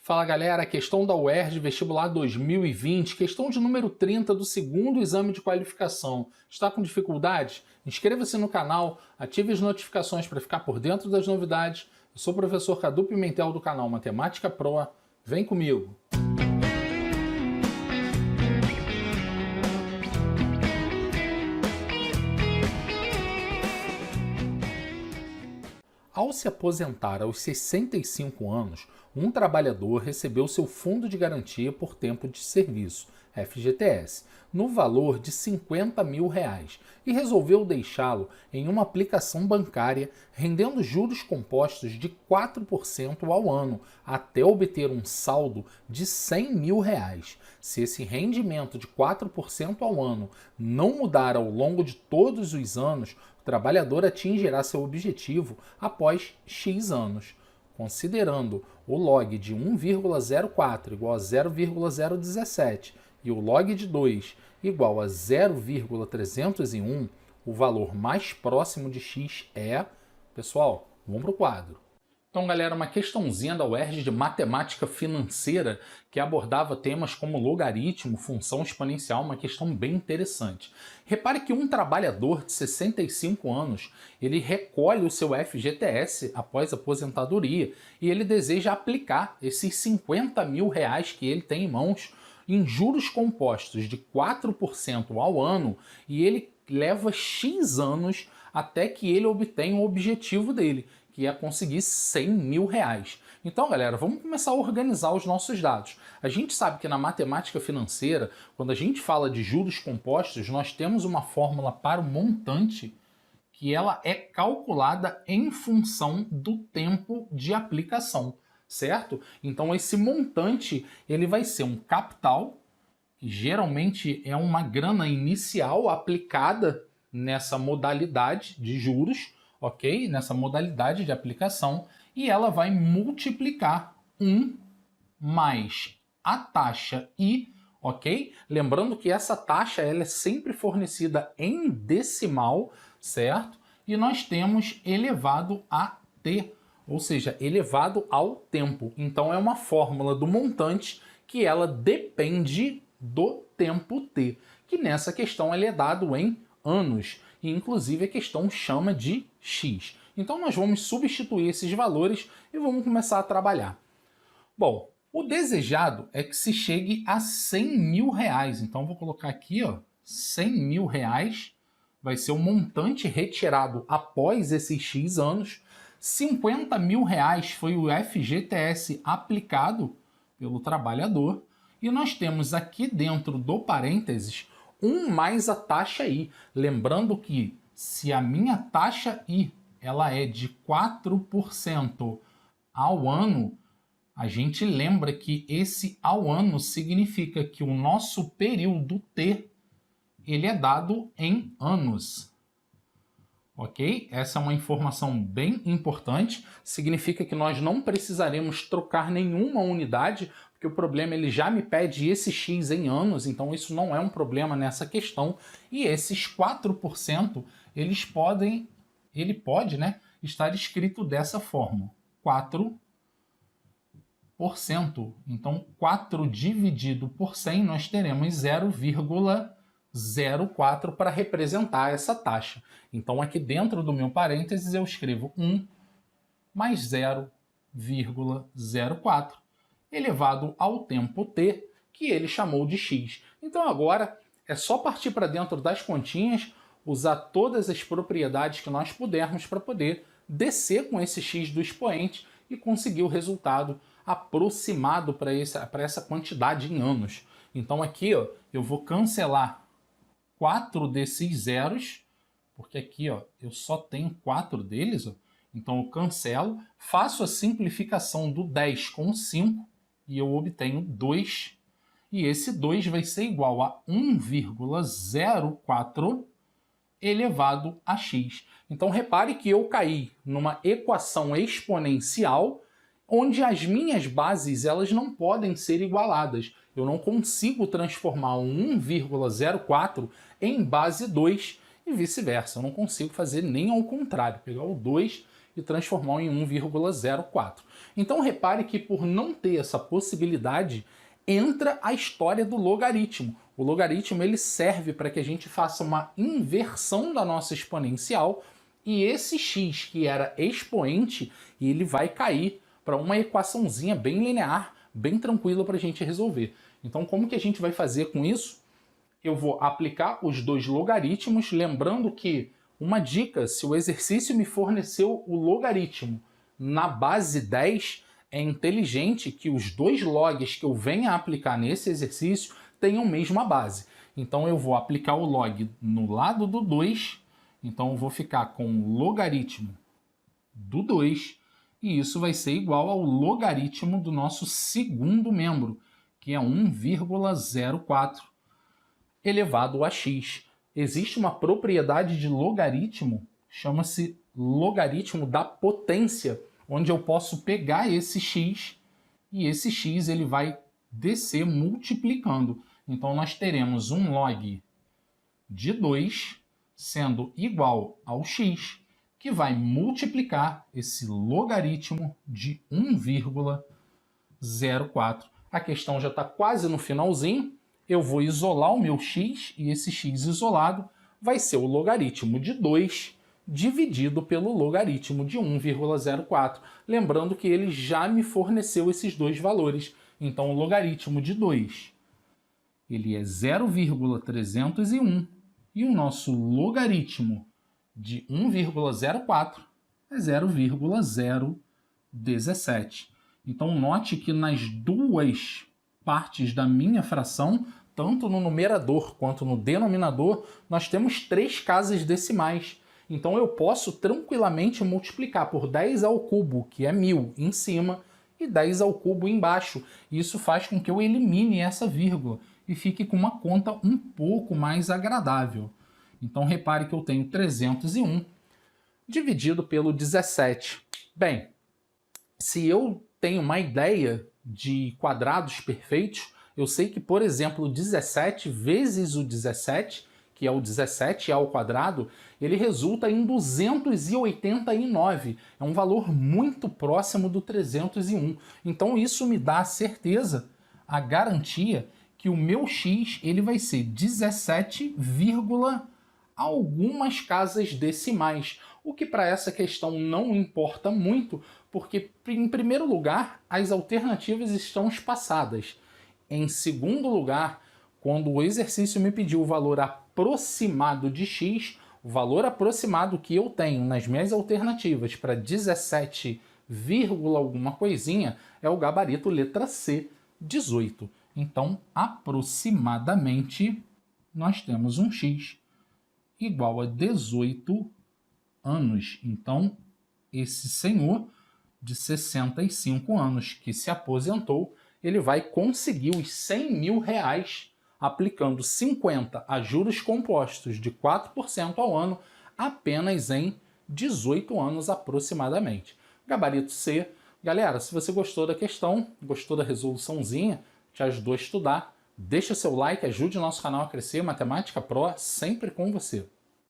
Fala galera, questão da UERJ Vestibular 2020, questão de número 30 do segundo exame de qualificação. Está com dificuldade? Inscreva-se no canal, ative as notificações para ficar por dentro das novidades. Eu sou o professor Cadu Pimentel do canal Matemática Pro. Vem comigo! Ao se aposentar aos 65 anos, um trabalhador recebeu seu fundo de garantia por tempo de serviço, FGTS, no valor de R$50 mil e resolveu deixá-lo em uma aplicação bancária rendendo juros compostos de 4% ao ano, até obter um saldo de R$100 mil. Se esse rendimento de 4% ao ano não mudar ao longo de todos os anos, o trabalhador atingirá seu objetivo após X anos. Considerando o log de 1,04 igual a 0,017 e o log de 2 igual a 0,301, o valor mais próximo de x é... Pessoal, vamos para o quadro. Então, galera, uma questãozinha da UERJ de matemática financeira que abordava temas como logaritmo, função exponencial, uma questão bem interessante. Repare que um trabalhador de 65 anos, ele recolhe o seu FGTS após a aposentadoria e ele deseja aplicar esses R$50 mil que ele tem em mãos em juros compostos de 4% ao ano e ele leva X anos até que ele obtenha o objetivo dele, que é conseguir R$100 mil. Então, galera, vamos começar a organizar os nossos dados. A gente sabe que na matemática financeira, quando a gente fala de juros compostos, nós temos uma fórmula para o montante que ela é calculada em função do tempo de aplicação, certo? Então, esse montante ele vai ser um capital, que geralmente é uma grana inicial aplicada nessa modalidade de juros, ok? Nessa modalidade de aplicação, e ela vai multiplicar 1 mais a taxa I, ok? Lembrando que essa taxa ela é sempre fornecida em decimal, certo? E nós temos elevado a t, ou seja, elevado ao tempo. Então é uma fórmula do montante que ela depende do tempo t, que nessa questão ele é dado em anos. E, inclusive, a questão chama de x. Então, nós vamos substituir esses valores e vamos começar a trabalhar. Bom, o desejado é que se chegue a R$100 mil. Então, vou colocar aqui, ó, R$100 mil vai ser o montante retirado após esses X anos. R$50 mil foi o FGTS aplicado pelo trabalhador. E nós temos aqui dentro do parênteses 1 mais a taxa I. Lembrando que se a minha taxa I ela é de 4% ao ano, a gente lembra que esse ao ano significa que o nosso período T ele é dado em anos. Ok? Essa é uma informação bem importante. Significa que nós não precisaremos trocar nenhuma unidade, porque o problema ele já me pede esse x em anos, então isso não é um problema nessa questão. E esses 4%, ele pode, né, estar escrito dessa forma, 4%. Então, 4 dividido por 100, nós teremos 0,04 para representar essa taxa. Então, aqui dentro do meu parênteses, eu escrevo 1 mais 0,04 elevado ao tempo t, que ele chamou de x. Então agora é só partir para dentro das continhas, usar todas as propriedades que nós pudermos para poder descer com esse x do expoente e conseguir o resultado aproximado para essa quantidade em anos. Então aqui, ó, eu vou cancelar 4 desses zeros, porque aqui, ó, eu só tenho 4 deles, ó. Então eu cancelo, faço a simplificação do 10 com 5, e eu obtenho 2, e esse 2 vai ser igual a 1,04 elevado a x. Então repare que eu caí numa equação exponencial, onde as minhas bases elas não podem ser igualadas. Eu não consigo transformar um 1,04 em base 2 e vice-versa. Eu não consigo fazer nem ao contrário, pegar o 2 e transformar em 1,04. Então repare que por não ter essa possibilidade, entra a história do logaritmo. O logaritmo ele serve para que a gente faça uma inversão da nossa exponencial e esse x que era expoente, ele vai cair para uma equaçãozinha bem linear, bem tranquila para a gente resolver. Então como que a gente vai fazer com isso? Eu vou aplicar os dois logaritmos, lembrando que uma dica, se o exercício me forneceu o logaritmo na base 10, é inteligente que os dois logs que eu venha a aplicar nesse exercício tenham a mesma base. Então eu vou aplicar o log no lado do 2, então eu vou ficar com o logaritmo do 2, e isso vai ser igual ao logaritmo do nosso segundo membro, que é 1,04 elevado a x. Existe uma propriedade de logaritmo, chama-se logaritmo da potência, onde eu posso pegar esse x e esse x ele vai descer multiplicando. Então nós teremos um log de 2 sendo igual ao x, que vai multiplicar esse logaritmo de 1,04. A questão já está quase no finalzinho. Eu vou isolar o meu x e esse x isolado vai ser o logaritmo de 2 dividido pelo logaritmo de 1,04. Lembrando que ele já me forneceu esses dois valores. Então o logaritmo de 2 ele é 0,301 e o nosso logaritmo de 1,04 é 0,017. Então note que nas duas partes da minha fração, tanto no numerador quanto no denominador, nós temos 3 casas decimais. Então eu posso tranquilamente multiplicar por 10 ao cubo, que é 1000, em cima, e 10 ao cubo embaixo. Isso faz com que eu elimine essa vírgula e fique com uma conta um pouco mais agradável. Então repare que eu tenho 301 dividido pelo 17. Bem, se eu tenho uma ideia de quadrados perfeitos, eu sei que, por exemplo, 17 vezes o 17, que é o 17 ao quadrado, ele resulta em 289. É um valor muito próximo do 301. Então isso me dá a certeza, a garantia, que o meu x ele vai ser 17, algumas casas decimais, o que para essa questão não importa muito, porque, em primeiro lugar, as alternativas estão espaçadas. Em segundo lugar, quando o exercício me pediu o valor aproximado de x, o valor aproximado que eu tenho nas minhas alternativas para 17, alguma coisinha é o gabarito letra C, 18. Então, aproximadamente, nós temos um x igual a 18 anos. Então, esse senhor de 65 anos que se aposentou, ele vai conseguir os 100 mil reais aplicando 50 a juros compostos de 4% ao ano apenas em 18 anos aproximadamente. Gabarito C. Galera, se você gostou da questão, gostou da resoluçãozinha, te ajudou a estudar, deixa seu like, ajude o nosso canal a crescer. Matemática Pro sempre com você.